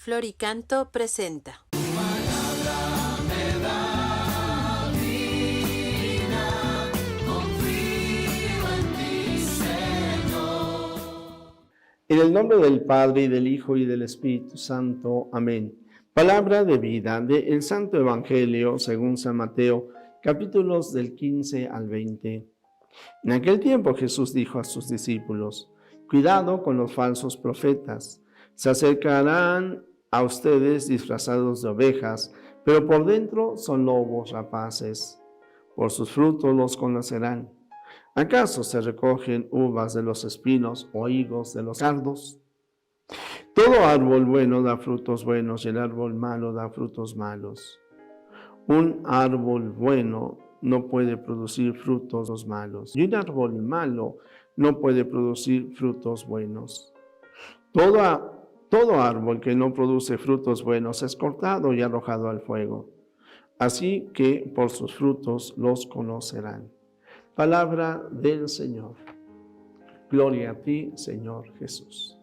Floricanto presenta. En el nombre del Padre, y del Hijo, y del Espíritu Santo. Amén. Palabra de vida del Santo Evangelio según San Mateo, capítulos del 15 al 20. En aquel tiempo Jesús dijo a sus discípulos: cuidado con los falsos profetas. Se acercarán a ustedes disfrazados de ovejas, pero por dentro son lobos rapaces. Por sus frutos los conocerán. ¿Acaso se recogen uvas de los espinos o higos de los cardos? Todo árbol bueno da frutos buenos y el árbol malo da frutos malos. Un árbol bueno no puede producir frutos malos y un árbol malo no puede producir frutos buenos. Todo árbol que no produce frutos buenos es cortado y arrojado al fuego. Así que por sus frutos los conocerán. Palabra del Señor. Gloria a ti, Señor Jesús.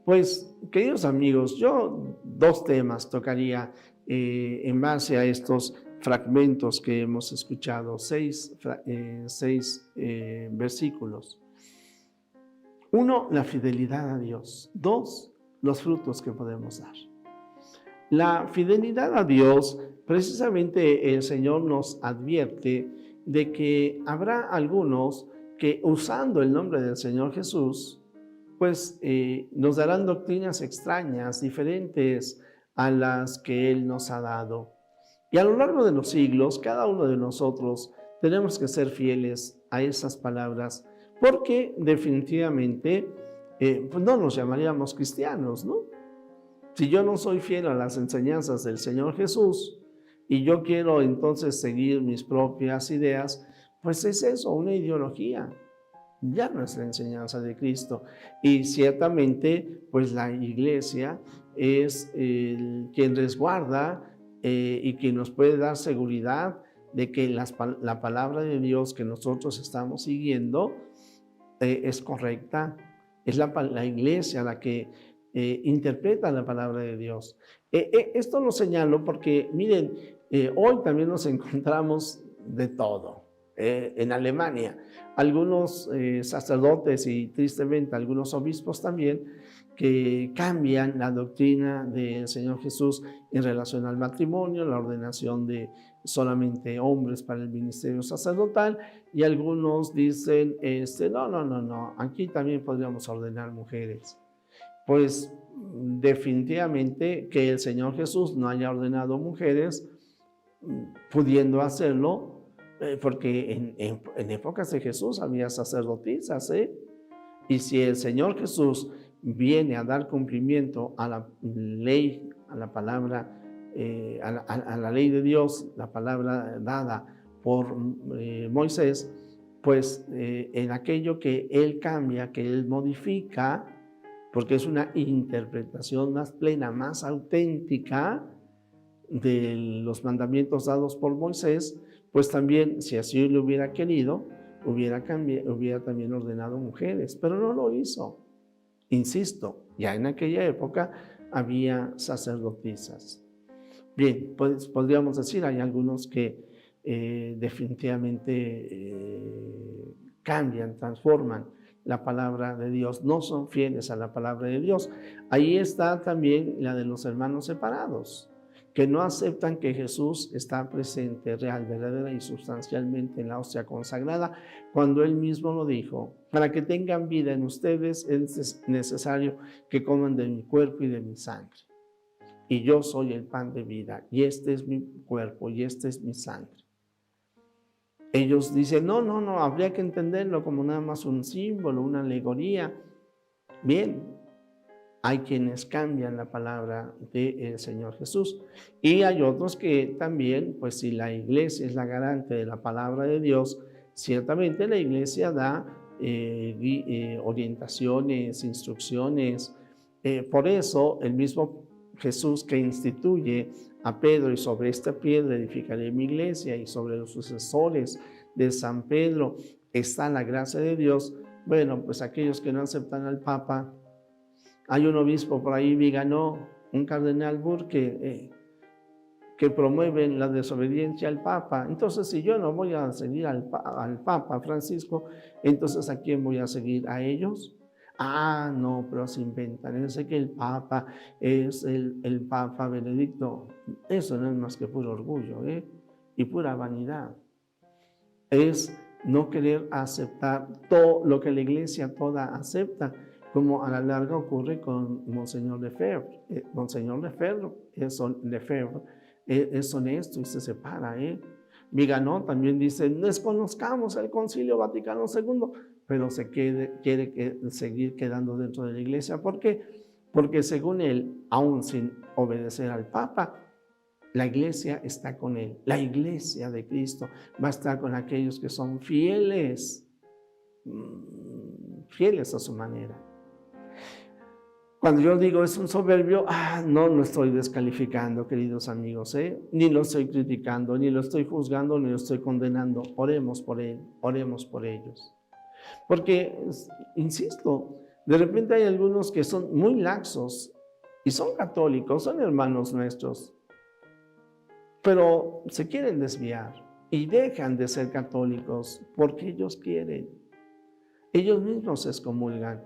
Pues, queridos amigos, yo dos temas tocaría en base a estos fragmentos que hemos escuchado, seis versículos. Uno, la fidelidad a Dios. Dos, los frutos que podemos dar. La fidelidad a Dios, precisamente el Señor nos advierte de que habrá algunos que, usando el nombre del Señor Jesús, pues nos darán doctrinas extrañas, diferentes a las que Él nos ha dado. Y a lo largo de los siglos, cada uno de nosotros tenemos que ser fieles a esas palabras, porque definitivamente pues no nos llamaríamos cristianos, ¿no? Si yo no soy fiel a las enseñanzas del Señor Jesús y yo quiero entonces seguir mis propias ideas, pues es eso, una ideología. Ya no es la enseñanza de Cristo. Y ciertamente, pues la iglesia es quien resguarda y quien nos puede dar seguridad de que la palabra de Dios que nosotros estamos siguiendo es correcta. Es la iglesia la que interpreta la palabra de Dios. Esto lo señalo porque, miren, hoy también nos encontramos de todo. En Alemania, algunos sacerdotes y tristemente algunos obispos también que cambian la doctrina del Señor Jesús en relación al matrimonio, la ordenación de solamente hombres para el ministerio sacerdotal, y algunos dicen, no, aquí también podríamos ordenar mujeres. Pues definitivamente que el Señor Jesús no haya ordenado mujeres, pudiendo hacerlo, porque en épocas de Jesús había sacerdotisas, y si el Señor Jesús viene a dar cumplimiento a la ley, a la palabra, a la ley de Dios, la palabra dada por Moisés, pues en aquello que Él cambia, que Él modifica, porque es una interpretación más plena, más auténtica de los mandamientos dados por Moisés, pues también, si así lo hubiera querido, hubiera también ordenado mujeres, pero no lo hizo. Insisto, ya en aquella época había sacerdotisas. Bien, pues podríamos decir, hay algunos que definitivamente cambian, transforman la palabra de Dios, no son fieles a la palabra de Dios. Ahí está también la de los hermanos separados, que no aceptan que Jesús está presente real, verdadera y sustancialmente en la hostia consagrada, cuando Él mismo lo dijo: para que tengan vida en ustedes es necesario que coman de mi cuerpo y de mi sangre. Y yo soy el pan de vida, y este es mi cuerpo, y este es mi sangre. Ellos dicen, no, habría que entenderlo como nada más un símbolo, una alegoría. Bien, hay quienes cambian la palabra del Señor Jesús. Y hay otros que también, pues si la iglesia es la garante de la palabra de Dios, ciertamente la iglesia da orientaciones, instrucciones. Por eso el mismo Jesús que instituye a Pedro: y sobre esta piedra edificaré mi iglesia, y sobre los sucesores de San Pedro está la gracia de Dios. Bueno, pues aquellos que no aceptan al Papa, hay un obispo por ahí, Viganó, un cardenal Burke, que promueven la desobediencia al Papa. Entonces, si yo no voy a seguir al Papa Francisco, entonces ¿a quién voy a seguir? ¿A ellos? Ah, no, pero se inventan. Yo sé que el Papa es el Papa Benedicto. Eso no es más que puro orgullo, y pura vanidad. Es no querer aceptar todo lo que la Iglesia toda acepta, como a la larga ocurre con Monseñor Lefebvre. Monseñor Lefebvre es honesto y se separa. Viganó también dice, desconozcamos el Concilio Vaticano II, pero quiere seguir quedando dentro de la Iglesia. ¿Por qué? Porque según él, aún sin obedecer al Papa, la Iglesia está con él. La Iglesia de Cristo va a estar con aquellos que son fieles, fieles a su manera. Cuando yo digo es un soberbio, no lo estoy descalificando, queridos amigos, ni lo estoy criticando, ni lo estoy juzgando, ni lo estoy condenando. Oremos por él, oremos por ellos. Porque, insisto, de repente hay algunos que son muy laxos y son católicos, son hermanos nuestros, pero se quieren desviar y dejan de ser católicos porque ellos quieren. Ellos mismos se excomulgan,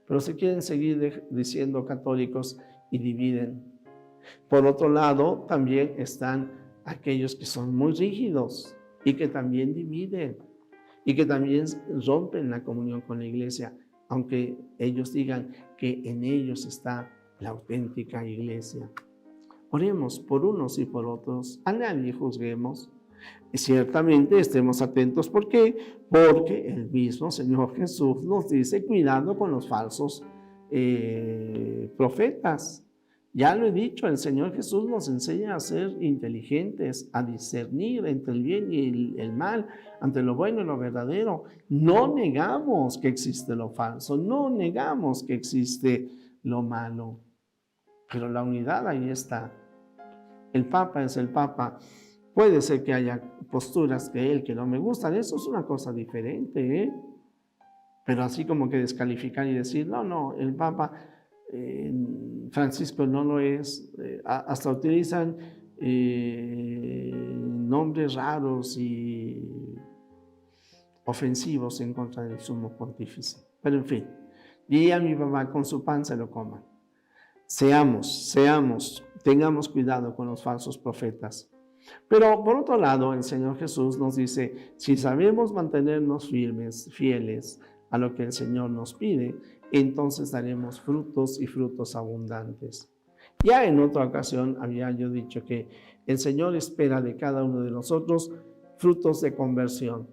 pero se quieren seguir diciendo católicos y dividen. Por otro lado, también están aquellos que son muy rígidos y que también dividen y que también rompen la comunión con la Iglesia, aunque ellos digan que en ellos está la auténtica Iglesia. Oremos por unos y por otros, a nadie juzguemos. Y ciertamente estemos atentos. ¿Por qué? Porque el mismo Señor Jesús nos dice, cuidado con los falsos profetas. Ya lo he dicho, el Señor Jesús nos enseña a ser inteligentes, a discernir entre el bien y el mal, entre lo bueno y lo verdadero. No negamos que existe lo falso, no negamos que existe lo malo, pero la unidad ahí está. El Papa es el Papa. Puede ser que haya posturas de él que no me gustan, eso es una cosa diferente, pero así como que descalificar y decir, no, el Papa Francisco no lo es, hasta utilizan nombres raros y ofensivos en contra del sumo pontífice. Pero en fin, di a mi papá, con su pan se lo coman. Tengamos cuidado con los falsos profetas. Pero por otro lado, el Señor Jesús nos dice, si sabemos mantenernos fieles a lo que el Señor nos pide, entonces daremos frutos y frutos abundantes. Ya en otra ocasión había yo dicho que el Señor espera de cada uno de nosotros frutos de conversión,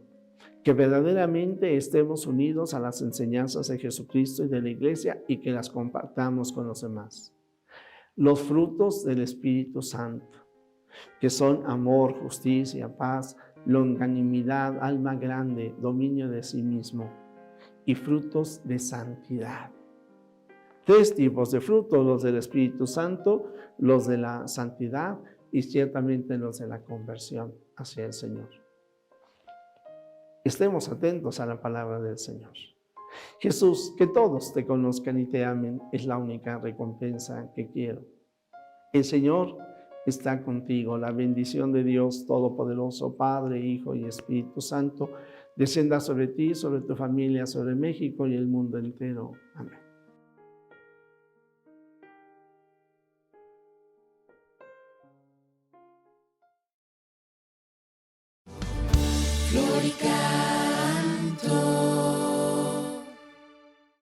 que verdaderamente estemos unidos a las enseñanzas de Jesucristo y de la Iglesia y que las compartamos con los demás. Los frutos del Espíritu Santo, que son amor, justicia, paz, longanimidad, alma grande, dominio de sí mismo y frutos de santidad. 3 tipos de frutos, los del Espíritu Santo, los de la santidad y ciertamente los de la conversión hacia el Señor. Estemos atentos a la palabra del Señor. Jesús, que todos te conozcan y te amen es la única recompensa que quiero. El Señor está contigo. La bendición de Dios Todopoderoso, Padre, Hijo y Espíritu Santo, descienda sobre ti, sobre tu familia, sobre México y el mundo entero. Amén. Glorica.